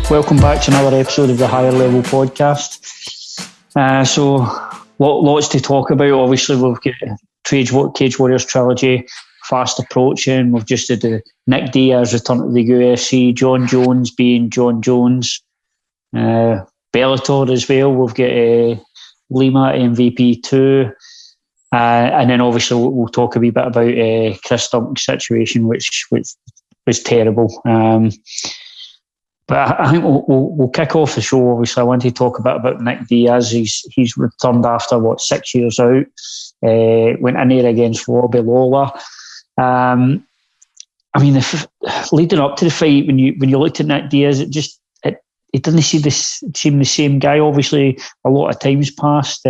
welcome back to another episode of the Higher Level Podcast. So, lots to talk about. Obviously, we've got CageWarriors Trilogy fast approaching. We've just had the Nick Diaz return to the UFC, Jon Jones being Jon Jones, Bellator as well. We've got Lima MVP 2. And then obviously we'll talk a wee bit about Chris Duncan's situation, which was terrible. But I think we'll kick off the show. Obviously, I want to talk a bit about Nick Diaz. He's returned after 6 years out. Went in there against Robbie Lawler. I mean, leading up to the fight, when you looked at Nick Diaz, it didn't seem the same guy. Obviously, a lot of time's passed.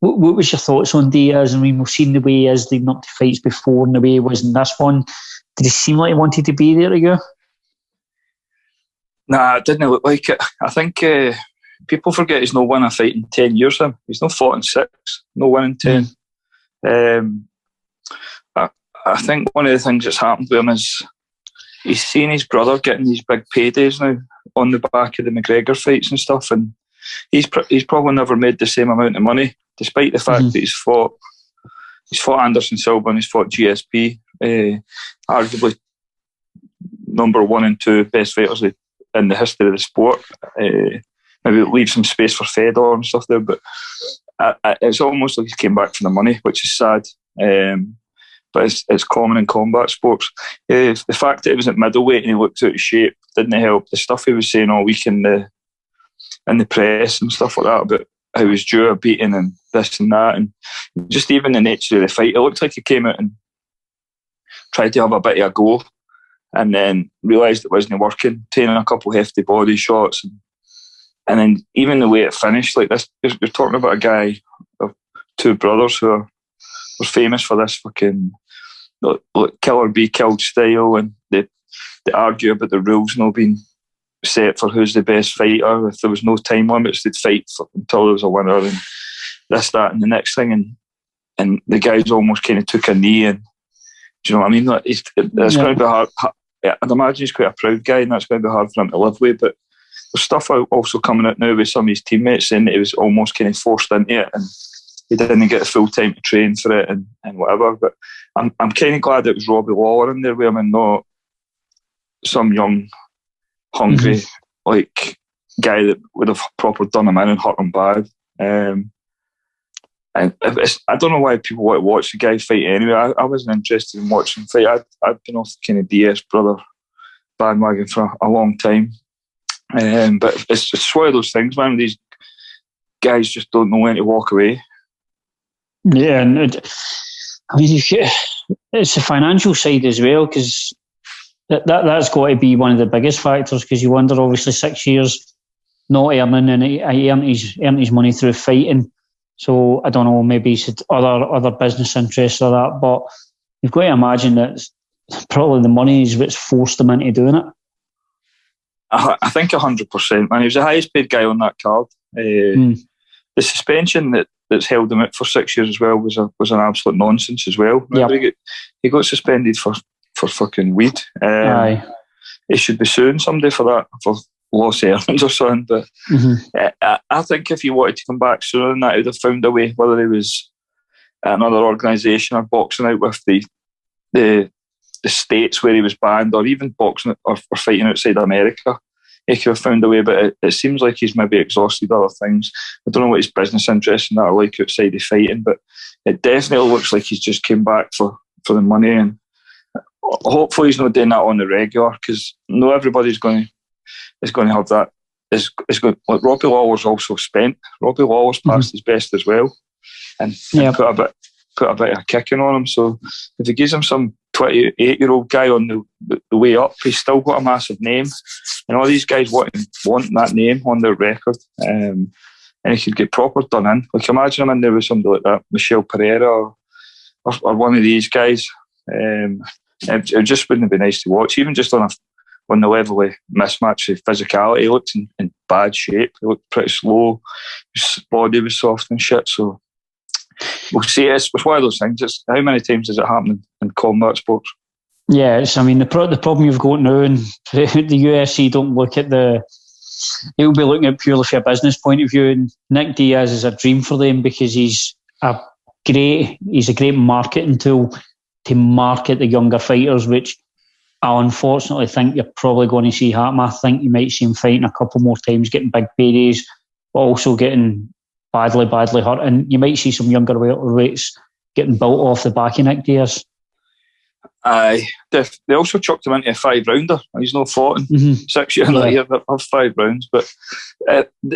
What was your thoughts on Diaz? I mean, we've seen the way he is leading up to fights before and the way he was in this one. Did he seem like he wanted to be there again? Nah, it didn't look like it. I think people forget he's not won a fight in 10 years. He's not fought in 6, no win in 10. I think one of the things that's happened with him is he's seen his brother getting these big paydays now on the back of the McGregor fights and stuff, and he's probably never made the same amount of money, despite the fact that he's fought Anderson Silva and he's fought GSP, arguably number 1 and 2 best fighters in the history of the sport. Maybe leave some space for Fedor and stuff there, but it's almost like he came back for the money, which is sad. But it's common in combat sports. The fact that it was at middleweight and he looked out of shape didn't help. The stuff he was saying all week in the press and stuff like that about how he was due a beating and this and that, and just even the nature of the fight, it looked like he came out and tried to have a bit of a go and then realised it wasn't working, taking a couple of hefty body shots, and then even the way it finished, like this, you're talking about a guy of 2 brothers who were famous for this fucking killer be killed style, and they argue about the rules not being set for who's the best fighter. If there was no time limits, they'd fight until there was a winner, and this, that, and the next thing, and the guys almost kind of took a knee, and do you know what I mean? Like, it's going to be hard. I'd imagine he's quite a proud guy, and that's going to be hard for him to live with. But there's stuff also coming out now with some of his teammates saying that he was almost kind of forced into it, and he didn't get the full time to train for it, and whatever. But I'm kind of glad it was Robbie Lawler in there with him, and not some young, hungry like guy that would have proper done him in and hurt him bad. And I don't know why people want to watch the guy fight anyway. I wasn't interested in watching him fight. I'd been off the kind of Diaz brother bandwagon for a long time. But it's one of those things, man. These guys just don't know when to walk away. Yeah, and I mean, it's the financial side as well, because that's got to be one of the biggest factors, because you wonder, obviously, 6 years not earning, and he earned his money through fighting. So I don't know, maybe he's had other business interests or that, but you've got to imagine that probably the money is what's forced him into doing it. I think 100%, man. He was the highest paid guy on that card. The suspension that's held him out for 6 years as well was an absolute nonsense as well. He got suspended for fucking weed. Aye. He should be suing somebody for that, for lost earnings or something. But I think if he wanted to come back sooner than that, he would have found a way, whether he was at another organisation or boxing out with the states where he was banned, or even boxing or fighting outside America. He could have found a way, but it seems like he's maybe exhausted other things. I don't know what his business interests in that are like outside of fighting, but it definitely looks like he's just came back for the money, and hopefully he's not doing that on the regular, because not everybody's going to have that. Like Robbie Lawler's also spent. Robbie Lawler's past his best as well, and put a bit of a kicking on him. So if he gives him some 28-year-old guy on the way up, he's still got a massive name, and all these guys want that name on their record, and he could get proper done in. Like, imagine him in there with somebody like that, Michelle Pereira or one of these guys. It just wouldn't be nice to watch, even just on the level of mismatch of physicality. He looked in bad shape. He looked pretty slow. His body was soft and shit. So we'll see. It's one of those things. It's how many times does it happen in combat sports? Yeah, the problem you've got now, and the UFC don't look at they'll be looking at it purely from a business point of view. And Nick Diaz is a dream for them because he's a great marketing tool to market the younger fighters, which I unfortunately think you're probably going to see happen. I think you might see him fighting a couple more times, getting big paydays, but also getting badly hurt. And you might see some younger welterweights getting built off the back of Nick Diaz. Aye, they also chucked him into a 5-rounder. He's not fought in 6 years later. They have 5 rounds, but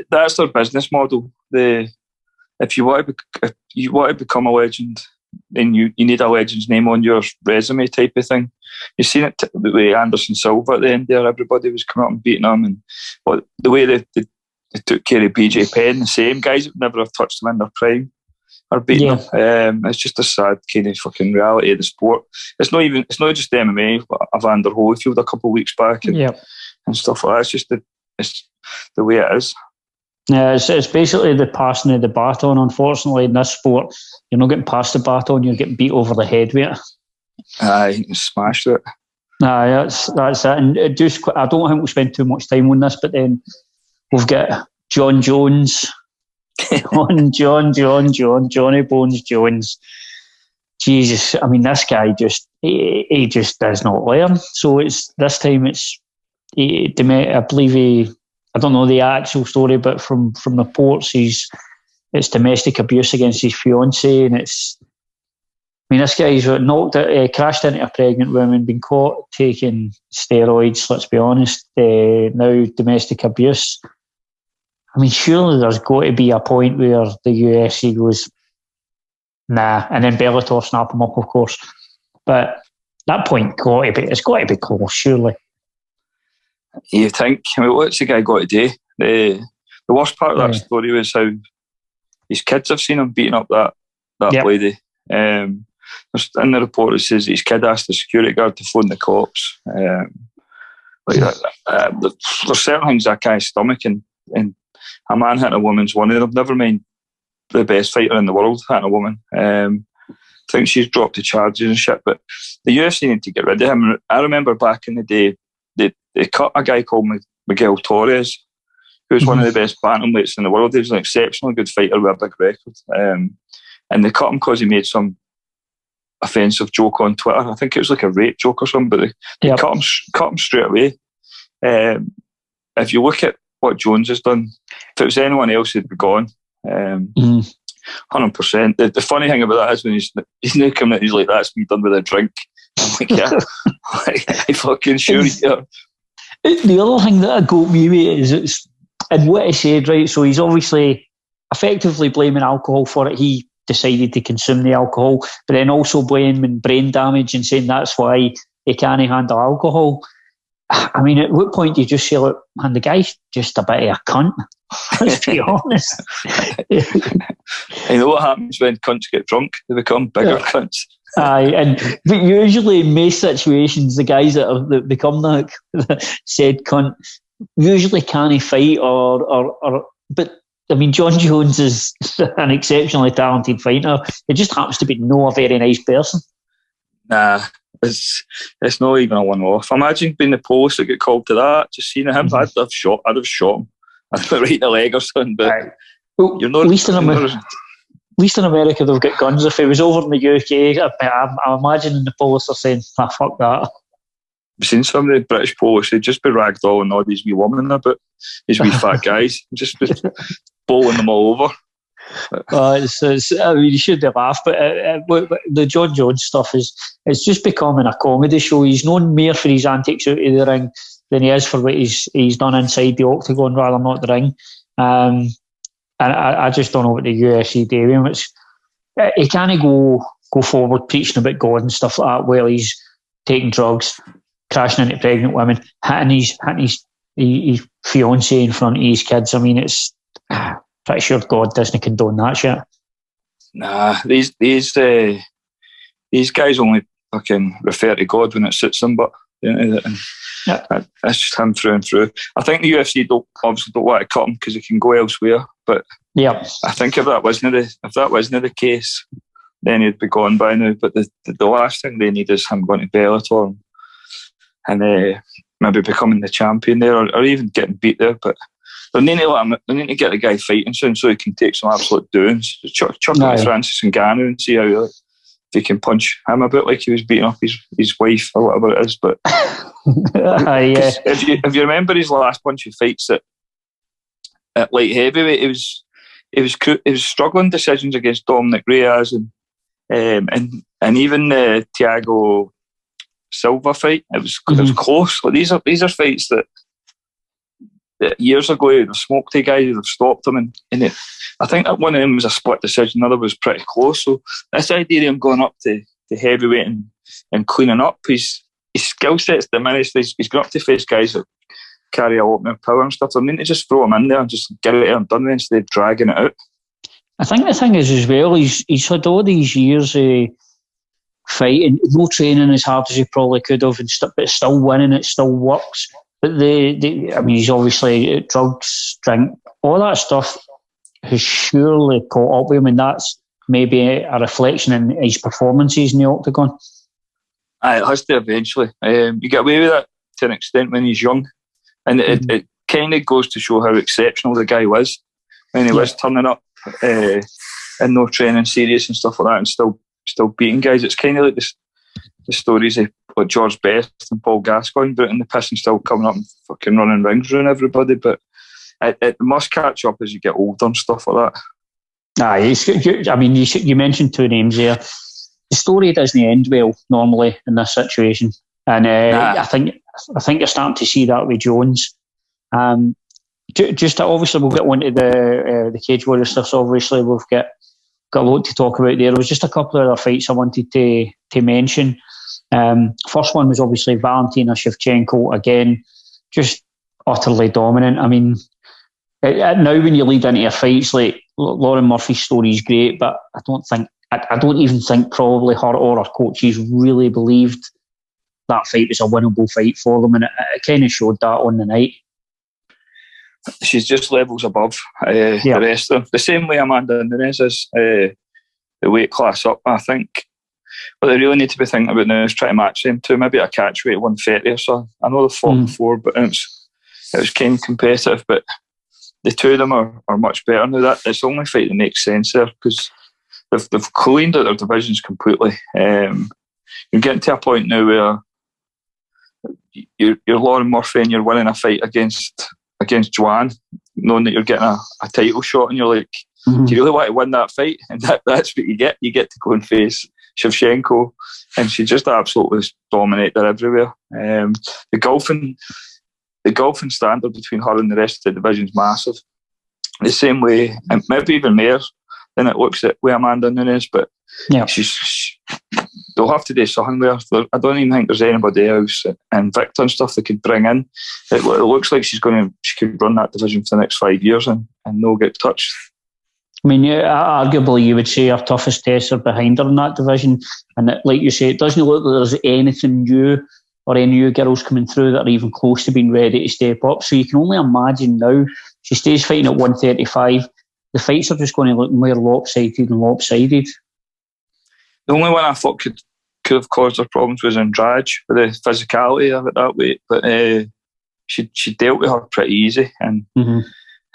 that's their business model. If you want to become a legend, then you need a legend's name on your resume, type of thing. You've seen it with Anderson Silva at the end there. Everybody was coming up and beating him, and the way they took care of BJ Penn, the same guys that never have touched him in their prime are beating him. It's just a sad kind of fucking reality of the sport. It's not just MMA. Evander Holyfield a couple of weeks back and stuff like that. It's just the way it is. Yeah, it's basically the passing of the baton. Unfortunately, in this sport, you're not getting past the baton; you're getting beat over the head with it. Aye, smashed it. Aye, that's it. And I don't think we'll spend too much time on this, but then we've got Jon Jones. Johnny Bones Jones. Jesus, this guy he just does not learn. So this time I believe I don't know the actual story, but from reports, it's domestic abuse against his fiancée, and this guy's crashed into a pregnant woman, been caught taking steroids. Let's be honest. Now domestic abuse. Surely there's got to be a point where the UFC goes, nah, and then Bellator snap him up, of course. But that point it's got to be close, surely. You think? What's the guy got to do? The worst part of that story was how his kids have seen him beating up that lady. In the report it says his kid asked the security guard to phone the cops. There's certain things I can't stomach, and a man hitting a woman's one of them. Never mind the best fighter in the world hitting a woman. I think she's dropped the charges and shit, but the UFC need to get rid of him. I remember back in the day, they cut a guy called Miguel Torres, who was one of the best bantamweights in the world. He was an exceptionally good fighter with a big record. And they cut him because he made some offensive joke on Twitter. I think it was like a rape joke or something, but they cut him straight away. If you look at what Jones has done, if it was anyone else, he'd be gone. 100%. The funny thing about that is when he's now coming out, he's like, that's me done with a drink. I'm like, yeah, I fucking sure you. The other thing that got me with is and what he said, right? So he's obviously effectively blaming alcohol for it. He decided to consume the alcohol, but then also blaming brain damage and saying that's why he can't handle alcohol. At what point do you just say, look, man, the guy's just a bit of a cunt? Let's be honest. You know what happens when cunts get drunk? They become bigger cunts. Aye, but usually in most situations, the guys that become the said cunt usually can't fight but Jon Jones is an exceptionally talented fighter. He just happens to be a very nice person. Nah, it's not even a one-off. Imagine being the police that get called to that. Just seeing him, I'd have shot him. I'd put right in the leg or something. But you're not. At least in America, they've got guns. If it was over in the UK, I'm imagining the police are saying, fuck that. I've seen some of the British police, they'd just be ragdolling all these wee women about, these wee fat guys, just bowling them all over. You should laugh, but the Jon Jones stuff it's just becoming a comedy show. He's known more for his antics out of the ring than he is for what he's done inside the octagon, rather not the ring. And I just don't know what the UFC do with him. He can't go forward preaching about God and stuff like that while he's taking drugs, crashing into pregnant women, hitting his fiancée in front of his kids. It's pretty sure God doesn't condone that shit. Nah, these guys only fucking refer to God when it suits them, but that's just him through and through. I think the UFC obviously don't want to cut him because he can go elsewhere. But I think if that wasn't the case, then he'd be gone by now. But the last thing they need is him going to Bellator and maybe becoming the champion there, or even getting beat there. But they need to get the guy fighting soon so he can take some absolute doings. Chuck him to Francis Ngannou and see how if he can punch him a bit like he was beating up his wife or whatever it is. But if you remember his last bunch of fights at light heavyweight, it was struggling decisions against Dominic Reyes and even the Thiago Silva fight. It was close. Like these are fights that years ago you'd have smoked a guy, you'd have stopped him, and I think that one of them was a split decision, the other was pretty close. So this idea of him going up to heavyweight and cleaning up, his skill set's diminished. He's gone up to face guys that carry a lot more power and stuff. I mean, to just throw him in there and just get it out and done with instead of dragging it out. I think the thing is as well, he's had all these years fighting, no training as hard as he probably could have, but still winning, it still works. But I mean, he's obviously drugs, drink, all that stuff has surely caught up with him, and that's maybe a reflection in his performances in the octagon. It has to eventually. You get away with that to an extent when he's young, and it kind of goes to show how exceptional the guy was when he was turning up and no training, serious and stuff like that, and still beating guys. It's kind of like the stories of like George Best and Paul Gascoigne, but in the piss and still coming up and fucking running rings around everybody. But it must catch up as you get older and stuff like that. I mean, you mentioned two names there. The story doesn't end well normally in this situation, and I think you're starting to see that with Jones. Just obviously we'll get on to the Cage Warriors stuff. So obviously we've got a lot to talk about there. There was just a couple of other fights I wanted to mention. First one was obviously Valentina Shivchenko, again, just utterly dominant. I mean, now when you lead into your fights, like Lauren Murphy's story is great, but I don't even think probably her or her coaches really believed that fight was a winnable fight for them, and it kind of showed that on the night. She's just levels above the rest of them. The same way Amanda Nunes is the weight class up, I think. What they really need to be thinking about now is trying to match them to maybe a catch weight 130 or so. I know they've fought before, but it was kind of competitive, but the two of them are much better now. It's the only fight that makes sense there, because they've cleaned out their divisions completely. You're getting to a point now where you're Lauren Murphy and you're winning a fight against Joanne, knowing that you're getting a title shot, and you're like, do you really want to win that fight? And that's what you get. You get to go and face Shevchenko, and she just absolutely dominated her everywhere. The golfing standard between her and the rest of the division is massive. The same way, and maybe even more than it looks at with Amanda Nunes, but they'll have to do something there. I don't even think there's anybody else, and Victor and stuff they could bring in. It looks like she could run that division for the next 5 years and no get touched. I mean, arguably you would say our toughest tests are behind her in that division, and like you say, it doesn't look like there's anything new or any new girls coming through that are even close to being ready to step up. So you can only imagine now, she stays fighting at 135, the fights are just going to look more lopsided and lopsided. The only one I thought could have caused her problems was Andrade with the physicality of it that weight, but she dealt with her pretty easy, and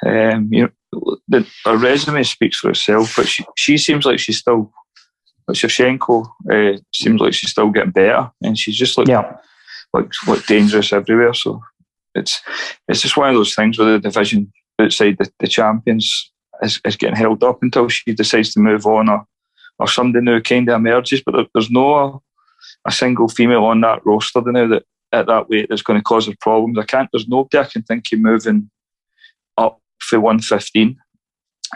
her resume speaks for itself. But she seems like she's still, like Shevchenko seems like she's still getting better, and she's just like dangerous everywhere. So it's just one of those things where the division outside the champions is getting held up until she decides to move on, or somebody new kind of emerges. But there's no a single female on that roster now that at that weight that's going to cause her problems. There's nobody I can think of moving up for 115,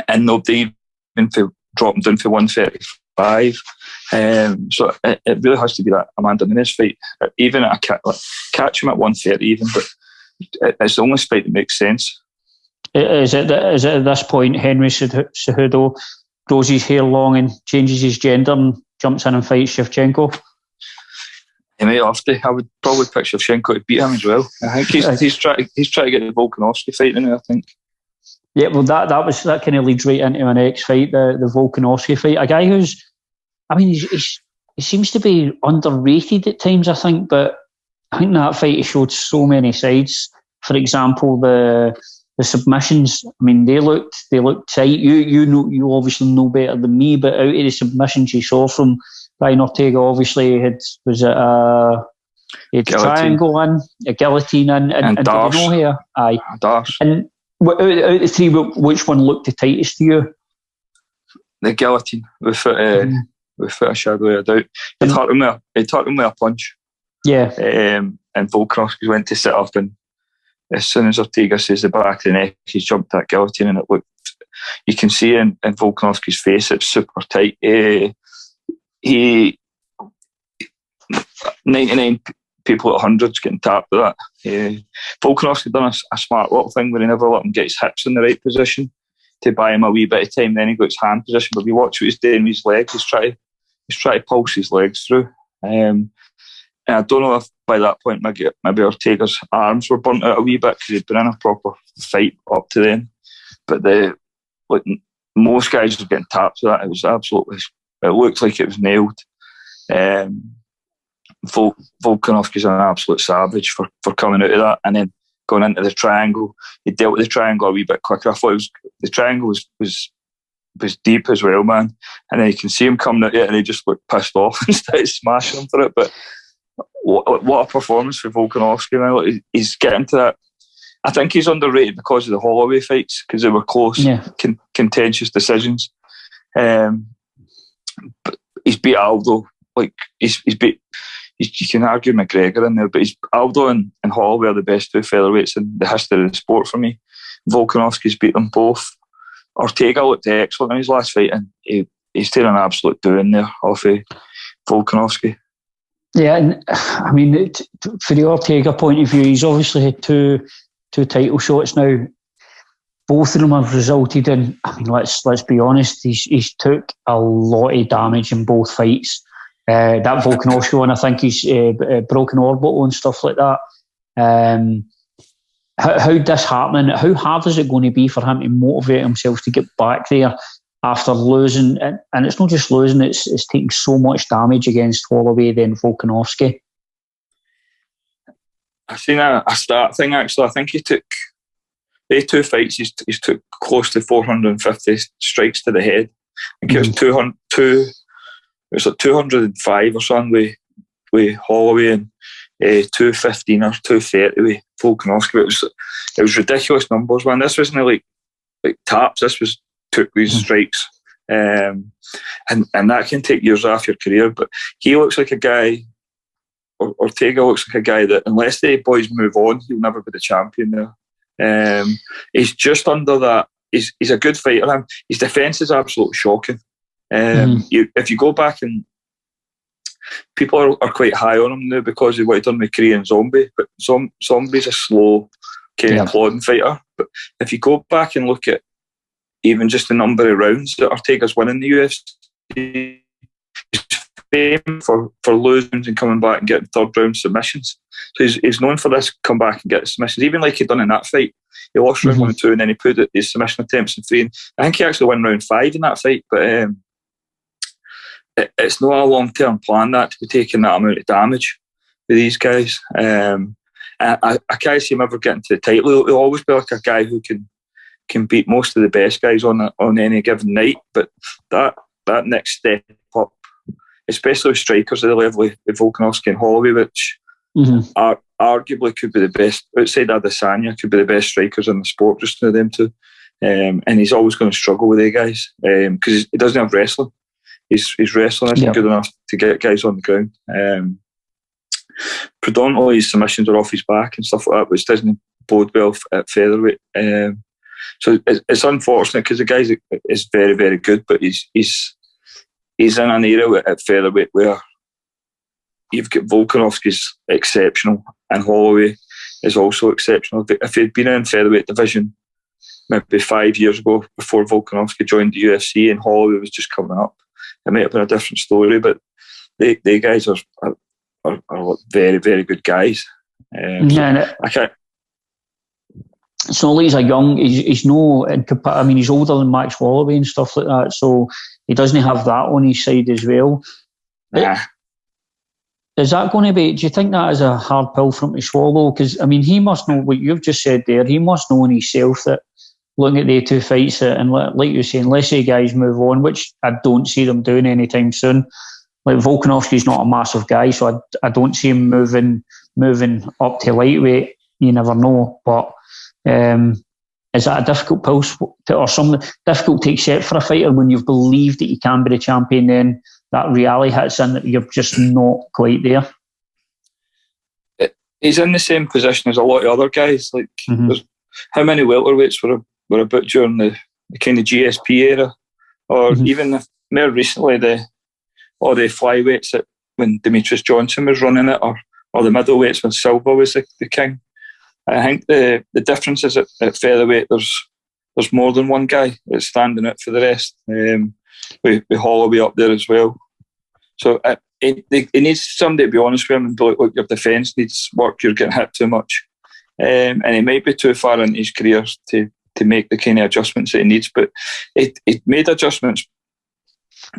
and nobody even for dropping down for 135. So it really has to be that Amanda Nunes fight. Even at catch him at 130 even, but it's the only fight that makes sense. Is it at this point Henry Cejudo grows his hair long and changes his gender and jumps in and fights Shevchenko? He might have to. I would probably pick Shevchenko to beat him as well. I think he's trying to get the Volkanovski fight in there, I think. Yeah, well, that kind of leads right into my next fight, the Volkanovski fight. A guy who's I mean, he seems to be underrated at times, I think, but I think that fight showed so many sides. For example, the submissions. I mean, they looked tight. You obviously know better than me, but out of the submissions you saw from Brian Ortega, obviously was it a triangle in, a guillotine in, and did you know here? Aye, Dash. And out of the three, which one looked the tightest to you? The guillotine, without a shadow of a doubt. He taught him with a punch. Yeah. And Volkanovski went to sit up, and as soon as Ortega says the back of the neck, he's jumped that guillotine, and it looked. You can see in Volkanovski's face, it's super tight. He 99 people at hundreds getting tapped with that. Volkanovski done a smart little thing where he never let him get his hips in the right position to buy him a wee bit of time. Then he got his hand position, but if you watch what he's doing with his legs, he's trying to pulse his legs through. And I don't know if by that point maybe Ortega's arms were burnt out a wee bit because he'd been in a proper fight up to then. But most guys were getting tapped with that. It was absolutely. It looked like it was nailed. Volkanovski's an absolute savage for coming out of that and then going into the triangle. He dealt with the triangle a wee bit quicker. I thought the triangle was deep as well, man. And then you can see him coming out of it and he just looked pissed off and started smashing him for it. But what a performance for Volkanovski, man. He's getting to that. I think he's underrated because of the Holloway fights, because they were close, contentious decisions. But he's beat Aldo. Like he's beat. You can argue McGregor in there, but Aldo and Holloway are the best two featherweights in the history of the sport for me. Volkanovski's beat them both. Ortega looked excellent in his last fight, and he's taken an absolute doing there off of Volkanovski. Yeah, and I mean, for the Ortega point of view, he's obviously had two title shots now. Both of them have resulted in. I mean, let's be honest. He's took a lot of damage in both fights. That Volkanovski one, I think he's broken orbital and stuff like that. How disheartening, how hard is it going to be for him to motivate himself to get back there after losing? And it's not just losing, it's taking so much damage against Holloway than Volkanovski. I've seen a start thing, actually. I think he took, the two fights, he's took close to 450 strikes to the head. I think it was 205 or something with Holloway and 215 or 230 with Volkanovski. It was ridiculous numbers, man. This wasn't like taps. This was took these strikes, and that can take years off your career. But he looks like a guy. Ortega looks like a guy that unless the boys move on, he'll never be the champion there. He's just under that. He's a good fighter. His defence is absolutely shocking. If you go back, and people are quite high on him now because of what he done with Korean Zombie, but Zombie's a slow kind of plodding fighter. But if you go back and look at even just the number of rounds that Ortega's winning the UFC, he's famous for losing and coming back and getting third round submissions. So he's known for this, come back and get submissions, even like he done in that fight. He lost round 1 and 2 and then he put his submission attempts in 3, and I think he actually won round 5 in that fight. But it's not a long-term plan that to be taking that amount of damage with these guys. I can't see him ever getting to the title. He'll always be like a guy who can beat most of the best guys on any given night. But that next step up, especially with strikers at the level of Volkanovski and Holloway, which are arguably could be the best, outside Adesanya, could be the best strikers in the sport, just now them two. And he's always going to struggle with the guys because he doesn't have wrestling. His wrestling isn't good enough to get guys on the ground. Predominantly his submissions are off his back and stuff like that, which doesn't bode well at featherweight. So it's unfortunate because the guy is very, very good, but he's in an era at featherweight where you've got Volkanovski's exceptional and Holloway is also exceptional. If he'd been in featherweight division maybe 5 years ago before Volkanovski joined the UFC and Holloway was just coming up, it might have been a different story. But they guys are very, very good guys. I can't. it's not like he's a young. He's no. I mean, he's older than Max Holloway and stuff like that, so he doesn't have that on his side as well. Nah. Is that going to be? Do you think that is a hard pill for him to swallow? Because I mean, he must know what you've just said there. He must know in himself that looking at the two fights, and like you're saying, let's say guys move on, which I don't see them doing anytime soon. Like Volkanovski's not a massive guy, so I don't see him moving up to lightweight. You never know, but is that a difficult pill or something difficult to accept for a fighter when you've believed that you can be the champion? Then that reality hits in that you're just not quite there. He's in the same position as a lot of other guys. Like, how many welterweights were about during the kind of GSP era, or even more recently all the flyweights when Demetrius Johnson was running it, or the middleweights when Silva was the king. I think the difference is at featherweight there's more than one guy that's standing out for the rest. With Holloway up there as well. So it needs somebody to be honest with him and be like, look, your defence needs work, you're getting hit too much. And he might be too far into his career to make the kind of adjustments that he needs, but it made adjustments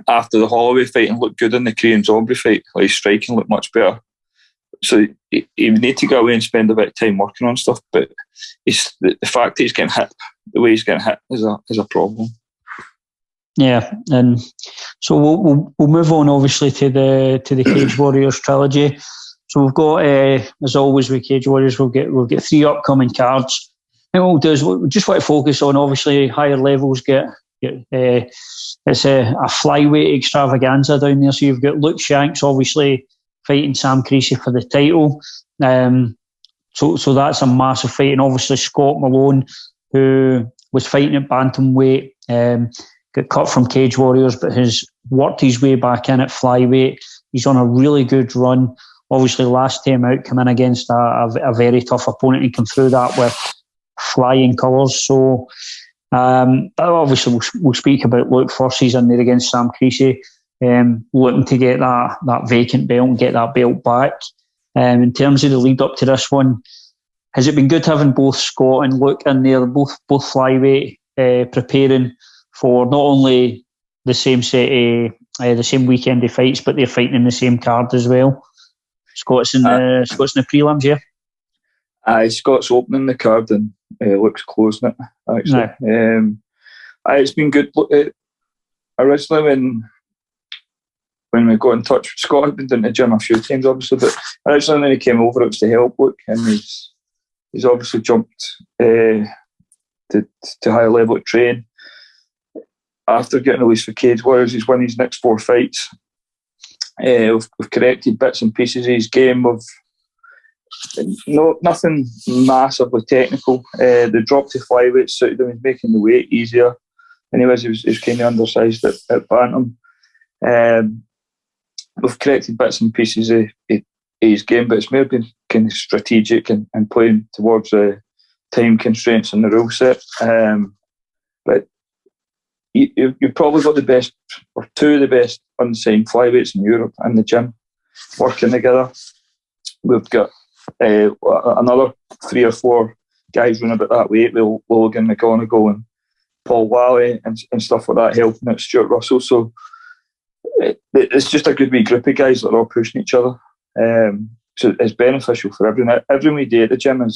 after the Holloway fight and looked good in the Korean Zombie fight. Like, his striking looked much better. So he would need to go away and spend a bit of time working on stuff, but the fact that he's getting hit the way he's getting hit is a problem. Yeah, and so we'll move on obviously to the Cage Warriors trilogy. So we've got as always with Cage Warriors, we'll get 3 upcoming cards. And what we'll do is we just want to focus on obviously higher levels. It's a flyweight extravaganza down there. So you've got Luke Shanks obviously fighting Sam Creasy for the title. So that's a massive fight, and obviously Scott Malone, who was fighting at bantamweight, got cut from Cage Warriors, but has worked his way back in at flyweight. He's on a really good run. Obviously, last time out, come in against a very tough opponent and come through that with flying colours. So, obviously, we'll speak about Luke first. He's in there against Sam Creasy, looking to get that vacant belt and get that belt back. In terms of the lead up to this one, has it been good having both Scott and Luke in there, both flyweight, preparing for not only the same the same weekend of fights, but they're fighting in the same card as well? Scott's in the prelims, yeah. Scott's opening the card and Luke's closing it. Actually, it's been good. Originally, when we got in touch, Scott had been down to the gym a few times, obviously, but originally when he came over, it was to help Luke, and he's obviously jumped to higher level to train. After getting released for Cage Warriors, he's won his next 4 fights. We've corrected bits and pieces of his game. Nothing massively technical. The drop to flyweight suited him. He's making the weight easier. Anyways, he was kind of undersized at bantam. We've corrected bits and pieces of his game, but it's more been kind of strategic and playing towards time constraints in the rule set. But you've probably got the best, or 2 of the best unsigned flyweights in Europe in the gym working together. We've got another 3 or 4 guys running about that weight, with Logan McGonigal and Paul Wally and stuff like that, helping out Stuart Russell. So it's just a good wee group of guys that are all pushing each other. So it's beneficial for everyone. Everything we do at the gym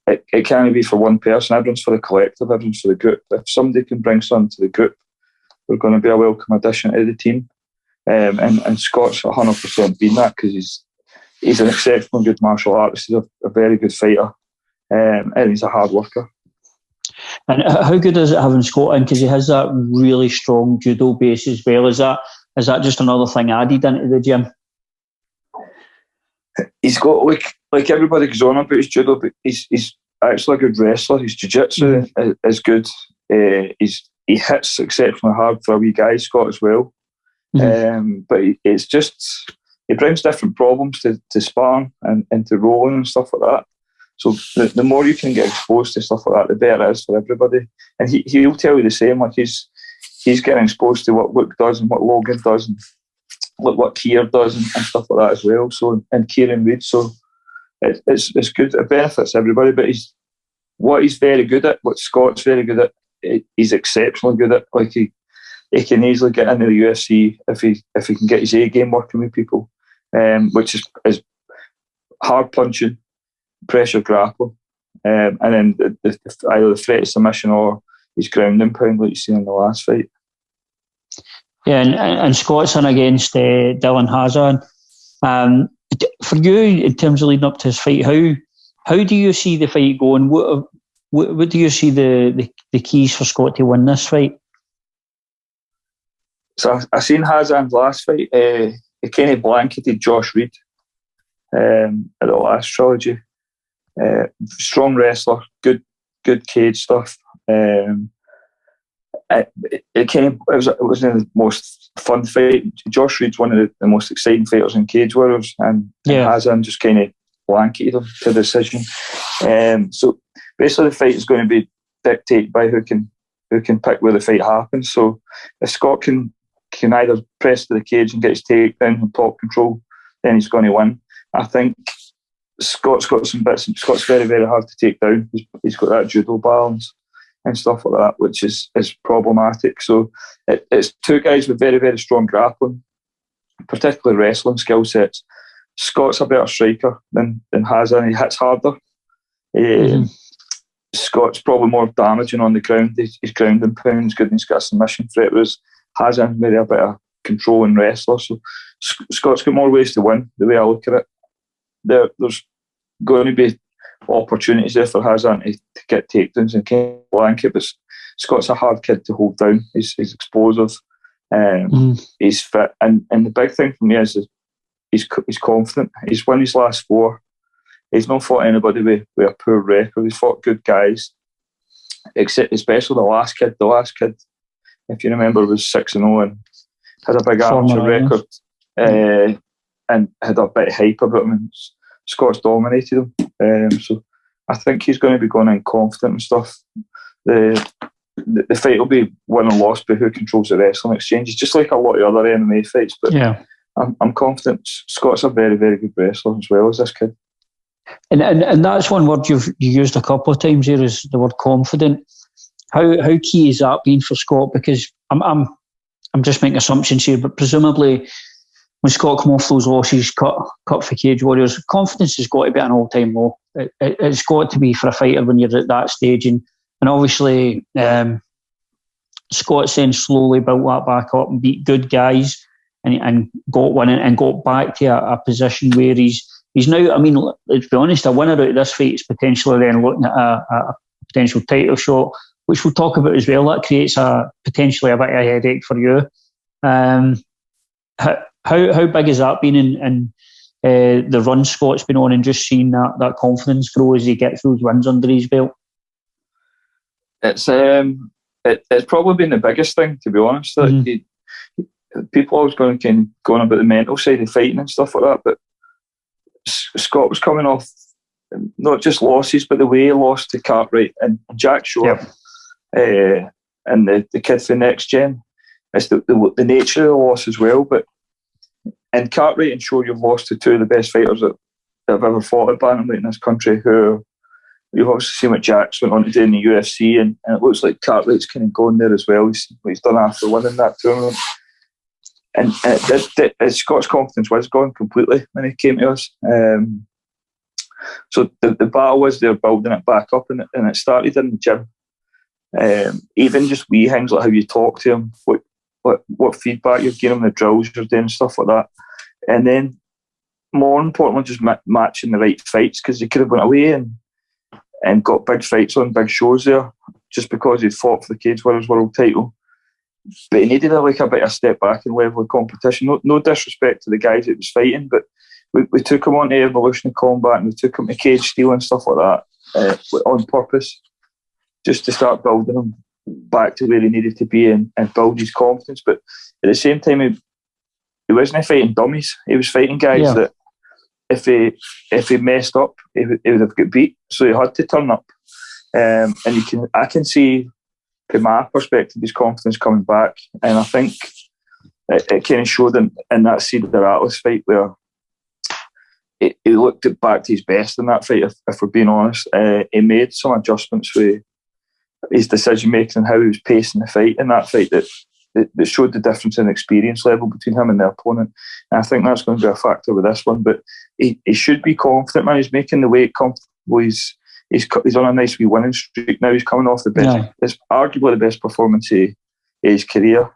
it can't be for one person. Everyone's for the collective, everyone's for the group. If somebody can bring something to the group, we're going to be a welcome addition to the team. And Scott's 100% been that, because he's an exceptional good martial artist. He's a very good fighter, and he's a hard worker. And how good is it having Scott in? Because he has that really strong judo base as well. Is that just another thing added into the gym? He's got, like everybody goes on about his judo, but he's actually a good wrestler. His jiu-jitsu is good. He hits exceptionally hard for a wee guy, Scott, as well. But it's just, he brings different problems to sparring and to rolling and stuff like that. So the more you can get exposed to stuff like that, the better it is for everybody. And he'll tell you the same. Like he's getting exposed to what Luke does and what Logan does and what Keir does and stuff like that as well. So, and Kieran Reid. So it's good. It benefits everybody. But what he's very good at, what Scott's very good at, he's exceptionally good at. Like he can easily get into the UFC if he can get his A game working with people, which is hard punching, pressure grappling, and then either the threat of submission or his ground and pound, like you seen in the last fight. Yeah, and Scott's in against Dylan Hazan. For you, in terms of leading up to his fight, how do you see the fight going? What do you see the keys for Scott to win this fight? So I seen Hazan's last fight. He kind of blanketed Josh Reed at the last trilogy. Strong wrestler, good cage stuff. It wasn't the most fun fight. Josh Reed's one of the most exciting fighters in CageWarriors, and Hazan just kind of blanketed him to decision. So basically, the fight is going to be dictated by who can pick where the fight happens. So if Scott can either press to the cage and get his takedown and top control, then he's going to win. I think Scott's got some bits. Scott's very, very hard to take down. He's got that judo balance and stuff like that, which is problematic. So it's two guys with very, very strong grappling, particularly wrestling skill sets. Scott's a better striker than Hazan. He hits harder. Scott's probably more damaging on the ground. His ground and pound's good, and he's got a submission threat, whereas Hazan's maybe a better controlling wrestler. So Scott's got more ways to win, the way I look at it. There's going to be opportunities there for Hazan to get takedowns and kind of blanket, but Scott's a hard kid to hold down. He's explosive, he's fit, and the big thing for me is he's confident. He's won his last 4. He's not fought anybody with a poor record. He's fought good guys, except especially the last kid. The last kid, if you remember, was 6-0 and had a big amateur record, and had a bit of hype about him. And Scott's dominated him, so I think he's going to be going in confident and stuff. The fight will be win or lost by who controls the wrestling exchanges, just like a lot of other MMA fights. But I'm confident Scott's a very, very good wrestler as well as this kid. And that's one word you used a couple of times here, is the word confident. How key is that been for Scott? Because I'm just making assumptions here, but presumably when Scott come off those losses, cut for CageWarriors, confidence has got to be at an all-time low. It's got to be for a fighter when you're at that stage, and obviously Scott's then slowly built that back up and beat good guys and got winning and got back to a position where he's now. I mean, let's be honest, a winner out of this fight is potentially then looking at a potential title shot, which we'll talk about as well. That creates potentially a bit of a headache for you. How big has that been in the run Scott's been on, and just seeing that confidence grow as he gets those wins under his belt? It's probably been the biggest thing, to be honest. People always going on about the mental side of fighting and stuff like that, but Scott was coming off not just losses, but the way he lost to Cartwright and Jack Shore, and the kid for Next Gen. It's the nature of the loss as well. But in Cartwright and Shore, you've lost to two of the best fighters that have ever fought at bantamweight in this country, who you've obviously seen what Jack's went on to do in the UFC, and it looks like Cartwright's kind of gone there as well. He's done after winning that tournament. And Scott's confidence was gone completely when he came to us. So the battle was they're building it back up, and it started in the gym. Even just wee things like how you talk to him, what feedback you're giving him, the drills you're doing, stuff like that. And then, more importantly, just matching the right fights, because he could have went away and got big fights on big shows there just because he'd fought for the CageWarriors world title. But he needed a bit of step back in level of competition. No disrespect to the guys that was fighting, but we took him on to Evolution of Combat, and we took him to Cage Steel and stuff like that on purpose, just to start building him back to where he needed to be and build his confidence. But at the same time, he wasn't fighting dummies. He was fighting guys that if he messed up, he would have got beat. So he had to turn up. And I can see, from my perspective, his confidence coming back. And I think it kind of showed in that Cedar Atlas fight, where he looked back to his best in that fight, if we're being honest. He made some adjustments with his decision making and how he was pacing the fight in that fight that showed the difference in experience level between him and the opponent. And I think that's going to be a factor with this one. But he should be confident, man. He's making the weight comfortable. He's on a nice wee winning streak now. He's coming off the best. Yeah. It's arguably the best performance of his career.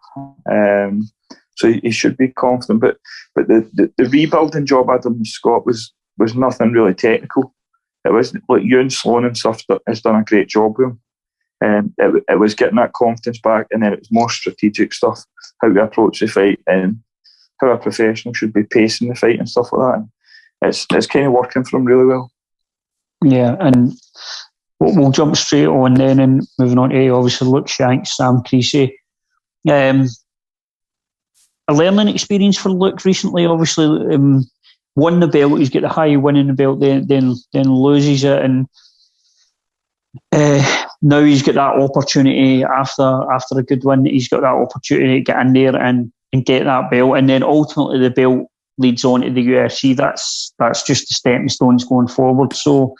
So he should be confident. But the rebuilding job Adam Scott was nothing really technical. It was like you and Sloan and stuff has done a great job with him. It was getting that confidence back, and then it was more strategic stuff, how to approach the fight and how a professional should be pacing the fight and stuff like that. And it's kind of working for him really well. Yeah, and we'll jump straight on then, and moving on to obviously Luke Shanks, Sam Creasy. A learning experience for Luke recently. Obviously, won the belt. He's got the high winning the belt, then loses it, and now he's got that opportunity after a good win. He's got that opportunity to get in there and get that belt, and then ultimately the belt leads on to the UFC. That's just the stepping stones going forward. So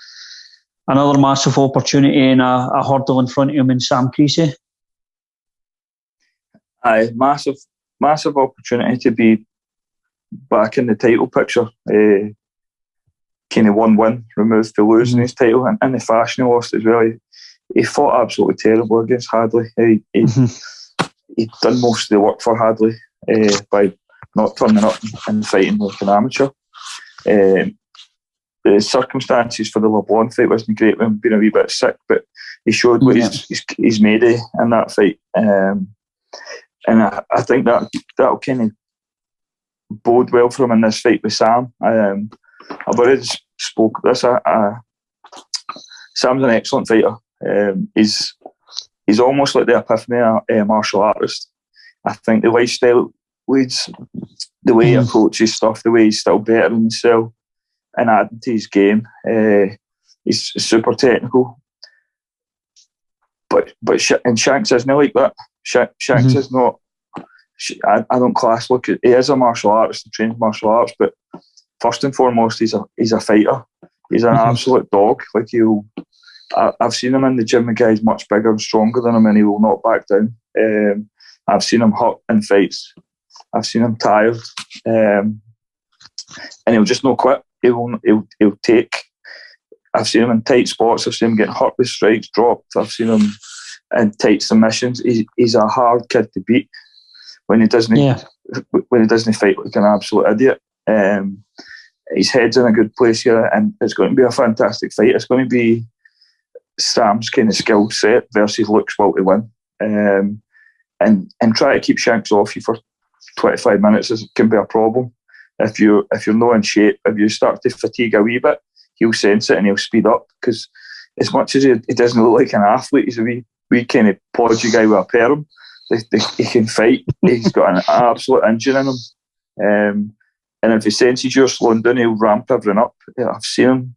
another massive opportunity and a hurdle in front of him in Sam Creasy. Aye, massive opportunity to be back in the title picture. Kind of 1-1, removed the losing his title, and the fashion he lost as well. He fought absolutely terrible against Hadley. He'd done most of the work for Hadley by not turning up and fighting like an amateur. The circumstances for the LeBlanc fight wasn't great with him being a wee bit sick, but he showed what he's made of in that fight. And I think that'll kind of bode well for him in this fight with Sam. I've already spoke of this. Sam's an excellent fighter. He's almost like the epiphany of a martial artist. I think the lifestyle leads, the way he approaches stuff, the way he's still better than himself and adding to his game. He's super technical. But Shanks isn't like that. Shanks is not. I don't class. Look, he is a martial artist, he trains martial arts, but first and foremost, he's a fighter. He's an absolute dog. Like I've seen him in the gym with guys much bigger and stronger than him, and he will not back down. I've seen him hurt in fights. I've seen him tired, and he'll just not quit. He'll take. I've seen him in tight spots. I've seen him getting hurt with strikes dropped. I've seen him in tight submissions. He's a hard kid to beat when he doesn't fight like an absolute idiot. His head's in a good place here, and it's going to be a fantastic fight. It's going to be Sam's kind of skill set versus Luke's will to win, and try to keep Shanks off you for 25 minutes can be a problem. If you're not in shape, if you start to fatigue a wee bit, he'll sense it and he'll speed up, because as much as he doesn't look like an athlete, he's a wee kind of podgy guy with a perm. He can fight. He's got an absolute engine in him. And if he senses you're slowing down, he'll ramp everything up. I've seen him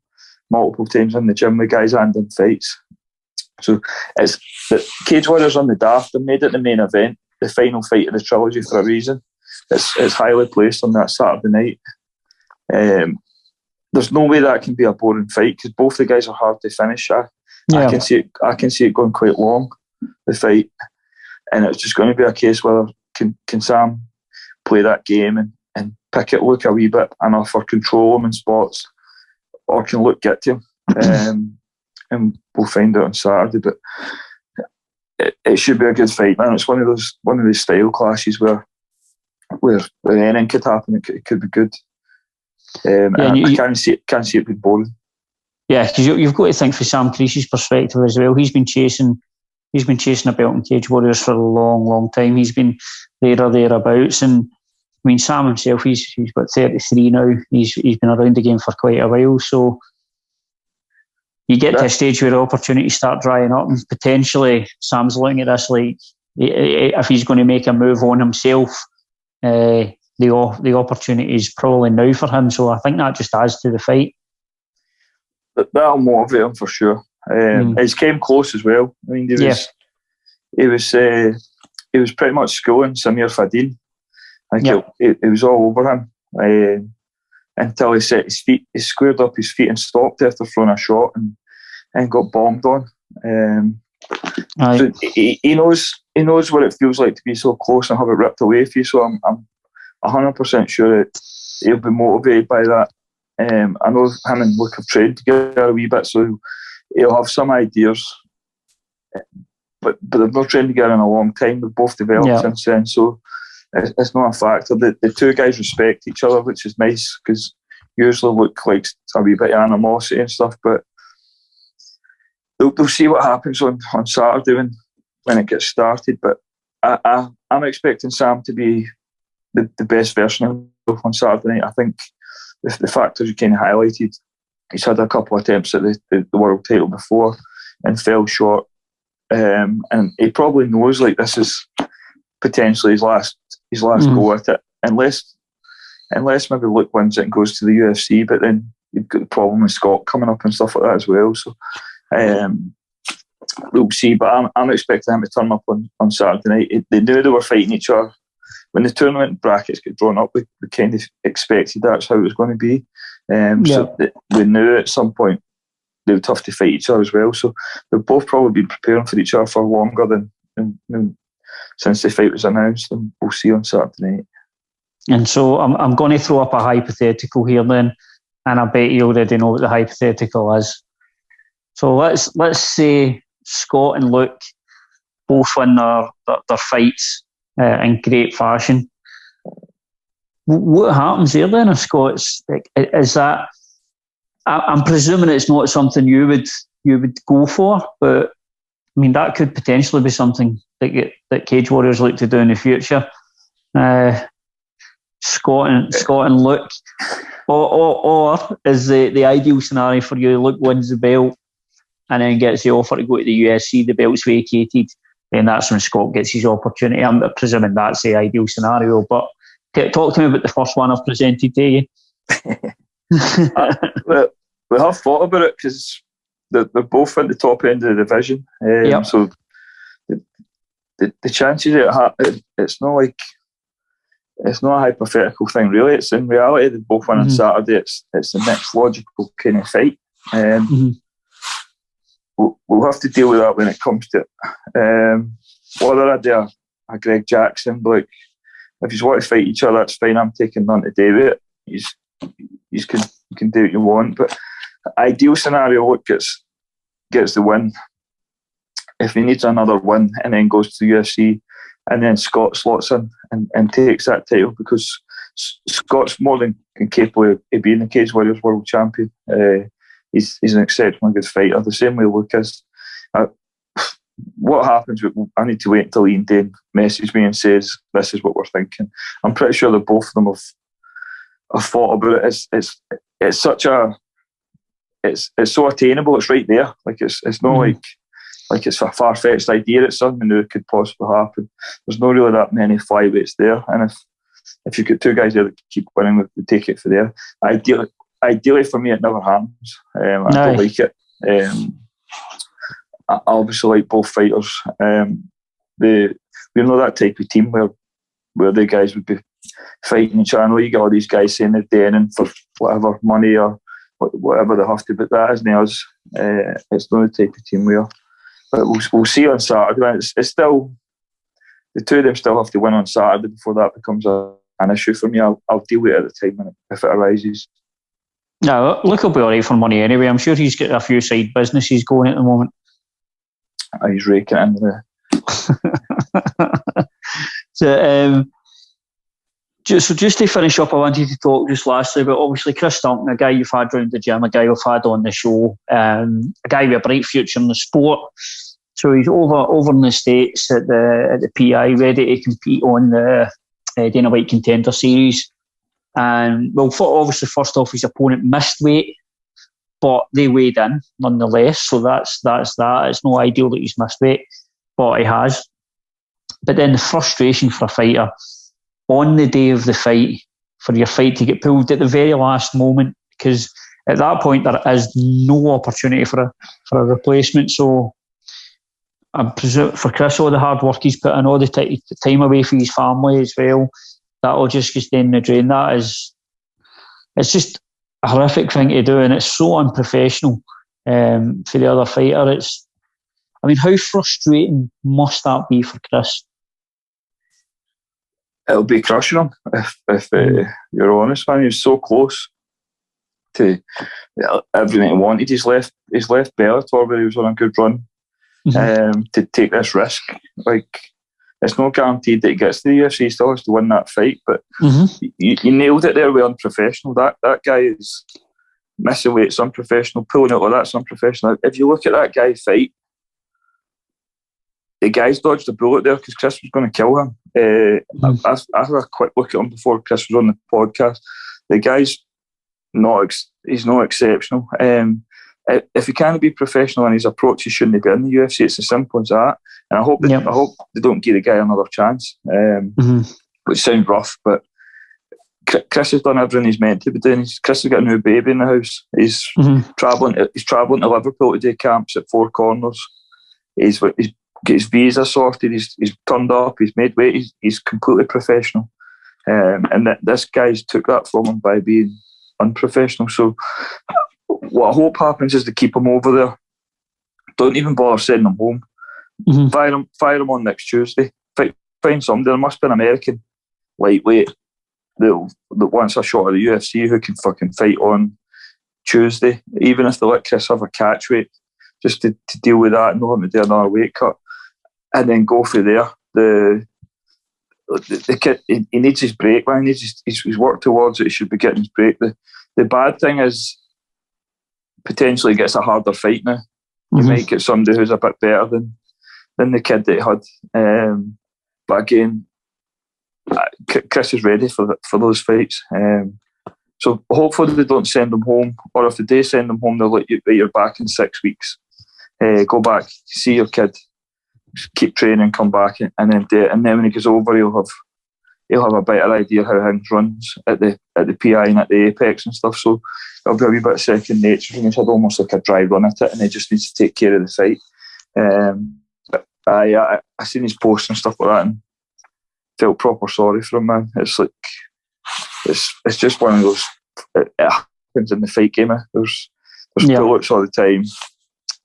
multiple times in the gym with guys and in fights. So it's the CageWarriors on the daft. They made it the main event, the final fight of the trilogy for a reason. It's highly placed on that Saturday night. There's no way that can be a boring fight, because both the guys are hard to finish. I can see it going quite long, the fight, and it's just going to be a case whether can Sam play that game and pick it Luke a wee bit enough, or control him in spots, or can Luke get to him, and we'll find out on Saturday. But it should be a good fight, man. It's one of those style clashes where anything could happen. It could be good. I can't see it being boring. Yeah, because you've got to think from Sam Creasy's perspective as well. He's been chasing a belt in CageWarriors for a long, long time. He's been there or thereabouts, and I mean, Sam himself, he's got 33 now. He's been around the game for quite a while. So you get to a stage where the opportunities start drying up, and potentially Sam's looking at this like, if he's going to make a move on himself, the opportunity is probably now for him. So I think that just adds to the fight. That'll motivate him for sure. It's came close as well. I mean, he was pretty much schooling Samir Fadin. I think it was all over him. until he set his feet, he squared up his feet and stopped after throwing a shot and got bombed on. So he knows what it feels like to be so close and have it ripped away from you. So I'm 100% sure that he'll be motivated by that. I know him and Luke have trained together a wee bit, so he'll have some ideas. But they've not trained together in a long time. They've both developed since then, so it's not a factor. The two guys respect each other, which is nice, because usually Luke likes a wee bit of animosity and stuff, but they'll see what happens on Saturday when it gets started. But I'm expecting Sam to be the best version of himself on Saturday night. I think the factors you kind of highlighted, he's had a couple of attempts at the world title before and fell short. And he probably knows like this is potentially his last go at it, unless maybe Luke wins it and goes to the UFC. But then you've got the problem with Scott coming up and stuff like that as well. So we'll see. But I'm expecting him to turn up on Saturday night. They knew they were fighting each other when the tournament brackets get drawn up. We kind of expected that's how it was going to be. So we knew at some point they would have to fight each other as well. So they've both probably been preparing for each other for longer than since the fight was announced, and we'll see on Saturday night. And so I'm going to throw up a hypothetical here then, and I bet you already know what the hypothetical is. So let's say Scott and Luke both win their fights in great fashion. What happens there then if Scott's like, is that? I'm presuming it's not something you would go for, but I mean that could potentially be something that Cage Warriors look to do in the future. Scott and Luke, or is the ideal scenario for you? Luke wins the belt and then gets the offer to go to the UFC. The belt's vacated, then that's when Scott gets his opportunity. I'm presuming that's the ideal scenario. But talk to me about the first one I've presented to you. We have thought about it because they're both at the top end of the division. So the chances it's not like it's not a hypothetical thing really. It's in reality they both win on Saturday. It's the next logical kind of fight. We'll have to deal with that when it comes to it. Whether I do a Greg Jackson, but like if you want to fight each other, that's fine. I'm taking none to do with it. You can do what you want, but ideal scenario, Luke gets the win. If he needs another win and then goes to the UFC, and then Scott slots in and takes that title, because Scott's more than capable of being the Cage Warriors World Champion. He's an exceptionally good fighter, the same way Luke is. What happens? I need to wait until Ian Dane messages me and says this is what we're thinking. I'm pretty sure that both of them have thought about it. It's such a it's so attainable. It's right there. Like it's not like it's a far-fetched idea. It's something that could possibly happen. There's not really that many flyweights there, and if you've got two guys there that keep winning, we take it for there. Ideally for me, it never happens. I don't like it. I obviously like both fighters. We're not that type of team where the guys would be fighting each other. You get all these guys saying they're denning for whatever money or whatever they have to, but that isn't us. It's not the type of team we are. But we'll see on Saturday. It's still the two of them still have to win on Saturday before that becomes an issue for me. I'll deal with it at the time if it arises. No, Luke will be all right for money anyway. I'm sure he's got a few side businesses going at the moment. He's raking it in there. So just to finish up, I wanted to talk just lastly about obviously Chris Duncan, a guy you've had round the gym, a guy we've had on the show, a guy with a bright future in the sport. So he's over in the States at the PI, ready to compete on the Dana White Contender Series. And well, obviously first off, his opponent missed weight, but they weighed in nonetheless. So that's that. It's no ideal that he's missed weight, but he has. But then the frustration for a fighter on the day of the fight, for your fight to get pulled at the very last moment, because at that point there is no opportunity for a replacement. So I presume for Chris, all the hard work he's put in, all the time away from his family as well, that'll just go down the drain. That is it's just a horrific thing to do, and it's so unprofessional for the other fighter. How frustrating must that be for Chris? It'll be crushing him if you're honest, man. He was so close to everything he wanted. He's left Bellator where he was on a good run to take this risk. Like, it's not guaranteed that he gets to the UFC. He still has to win that fight, but you nailed it there with unprofessional. That guy is missing weight, it's unprofessional. Pulling out like that's unprofessional. If you look at that guy fight, the guy's dodged a bullet there because Chris was going to kill him. I had a quick look at him before Chris was on the podcast. The guy's he's not exceptional. If he can't be professional in his approach, he shouldn't be in the UFC. It's as simple as that. And I hope they don't give the guy another chance, which sounds rough, but Chris has done everything he's meant to be doing. Chris has got a new baby in the house. He's travelling to Liverpool to do camps at Four Corners. He's got his visa sorted. He's turned up. He's made weight. He's completely professional. And this guy's took that from him by being unprofessional. So what I hope happens is to keep him over there. Don't even bother sending him home. Fire him on next Tuesday. Find somebody. There must be an American lightweight that wants a shot at the UFC who can fucking fight on Tuesday. Even if they let Chris have a catch weight, just to deal with that and not having to do another weight cut, and then go for there. The kid, he needs his break, man. He needs he's worked towards it. He should be getting his break. The bad thing is potentially he gets a harder fight now. You might get somebody who's a bit better than the kid that he had. But again, Chris is ready for those fights. So hopefully they don't send him home, or if they do send him home, they'll let you're back in 6 weeks. Go back, see your kid, keep training, come back, and then do it. And then when he goes over, he'll have a better idea how things runs at the PI and at the Apex and stuff. So it'll be a wee bit second nature. He's had almost like a dry run at it, and he just needs to take care of the fight. But I seen his posts and stuff like that, and felt proper sorry for him, man. It's like it's just one of those. It happens in the fight game. There's bullets all the time.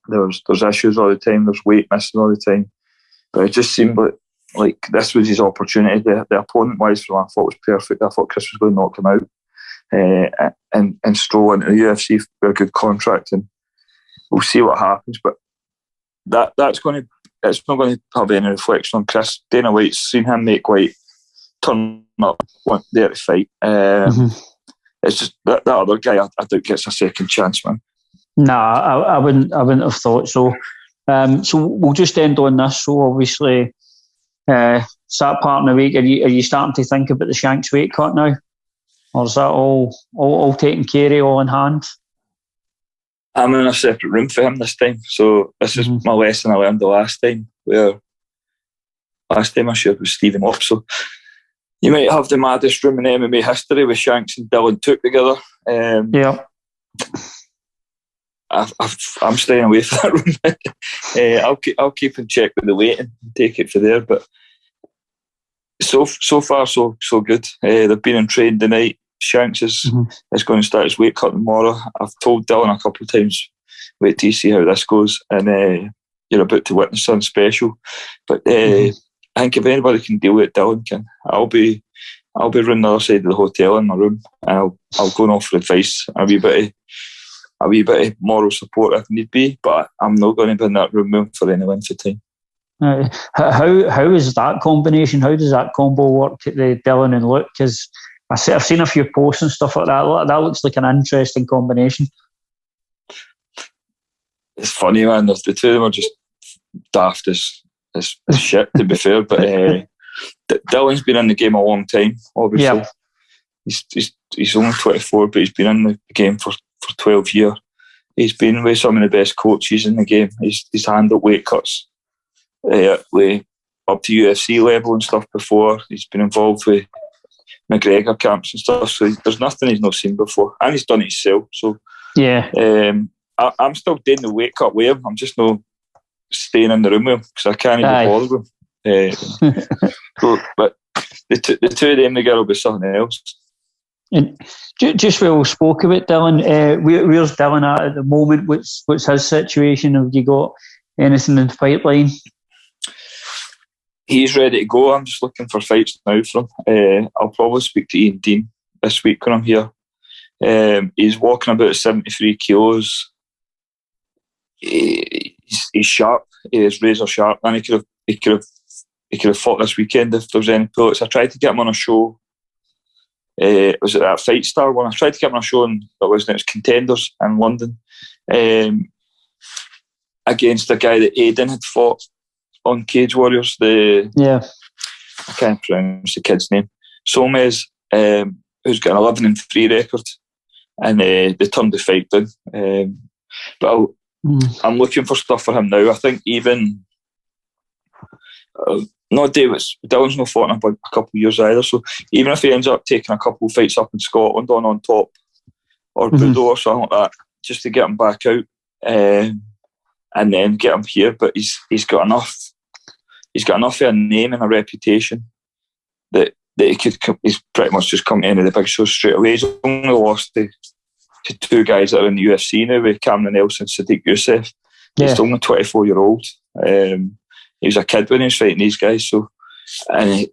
There's issues all the time. There's weight missing all the time. But it just seemed like this was his opportunity. The opponent wise for him, I thought was perfect. I thought Chris was going to knock him out and stroll into the UFC with a good contract, and we'll see what happens. But it's not going to have any reflection on Chris. Dana White's seen him make White turn up there to fight. It's just that other guy, I don't gets a second chance, man. Nah, I wouldn't have thought so. So we'll just end on this. So obviously, it's that part of the week. Are you starting to think about the Shanks weight cut now, or is that all taken care of, all in hand? I'm in a separate room for him this time, so this is my lesson I learned the last time. Where last time I shared with Stephen Off, so you might have the maddest room in MMA history with Shanks and Dylan Took together. I'm staying away from that room. I'll keep in check with the weight and take it from there. But so far so good. They've been in training tonight. Shanks is going to start his weight cut tomorrow. I've told Dylan a couple of times, wait till you see how this goes, and you're about to witness something special. But I think if anybody can deal with it, Dylan can. I'll be running the other side of the hotel in my room, and I'll go and offer advice, a wee bit of moral support if need be, but I'm not going to be in that room for any length of time. How is that combination? How does that combo work, the Dylan and Luke? Because I've seen a few posts and stuff like that. That looks like an interesting combination. It's funny, man. The two of them are just daft as shit, to be fair. But Dylan's been in the game a long time, obviously. Yeah. He's only 24, but he's been in the game for 12 years. He's been with some of the best coaches in the game. He's handled weight cuts up to UFC level and stuff before. He's been involved with McGregor camps and stuff, so there's nothing he's not seen before, and he's done it himself. So yeah, I'm still doing the weight cut with him. I'm just not staying in the room with him because I can't even bother with him. But the two of them together will be something else. And just while we spoke about Dylan, where's Dylan at the moment? What's his situation? Have you got anything in the pipeline? He's ready to go. I'm just looking for fights now for him. I'll probably speak to Ian Dean this week when I'm here. He's walking about 73 kilos. He's sharp. He is razor sharp, and he could have fought this weekend if there was any bullets. I tried to get him on a show. Was it that Fight Star one? I tried to get him on a show, and it was Contenders in London, against the guy that Aiden had fought on Cage Warriors. I can't pronounce the kid's name. Somez, who's got an 11-3 record, and they turned the fight down. But I'm looking for stuff for him now. I think even Dylan's not fought in a couple of years either. So even if he ends up taking a couple of fights up in Scotland on top or Budo or something like that, just to get him back out, and then get him here. But he's got enough. He's got enough of a name and a reputation that he's pretty much just come to any of the big shows straight away. He's only lost to two guys that are in the UFC now, with Cameron Nelson, Sadiq Youssef. He's only 24-year-old. He was a kid when he was fighting these guys. So, and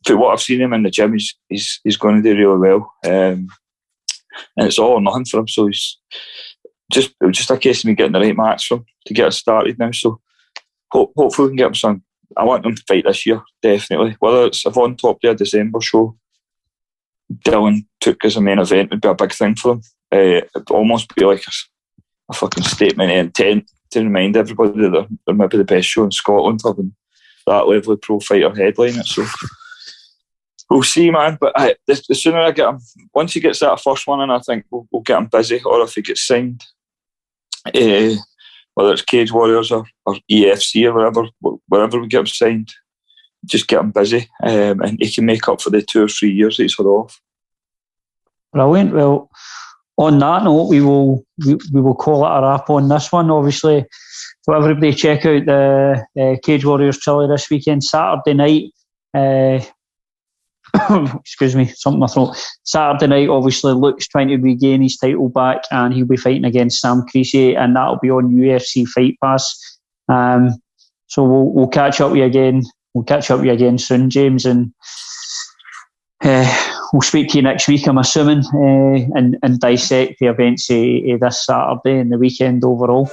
for what I've seen him in the gym, he's going to do really well. And it's all or nothing for him. So it was just a case of me getting the right match for him to get us started now. So hopefully we can get him some. I want him to fight this year, definitely. Whether it's if on top of the December show, Dylan took as a main event would be a big thing for him. It'd almost be like a fucking statement of intent to remind everybody that they're maybe the best show in Scotland, having that level of pro fighter headline it. So we'll see, man. But the sooner I get him, once he gets that first one, and I think we'll get him busy. Or if he gets signed, whether it's Cage Warriors or EFC or wherever we get him signed, just get him busy, and he can make up for the 2 or 3 years that he's had off. Brilliant. Well, on that note, we will call it a wrap on this one. Obviously, so everybody check out the Cage Warriors Trilogy this weekend, Saturday night. Excuse me, something in my throat. Saturday night, obviously, Luke's trying to regain his title back, and he'll be fighting against Sam Creasy, and that'll be on UFC Fight Pass. So we'll catch up with you again. We'll catch up with you again soon, James, and we'll speak to you next week, I'm assuming, and dissect the events this Saturday and the weekend overall.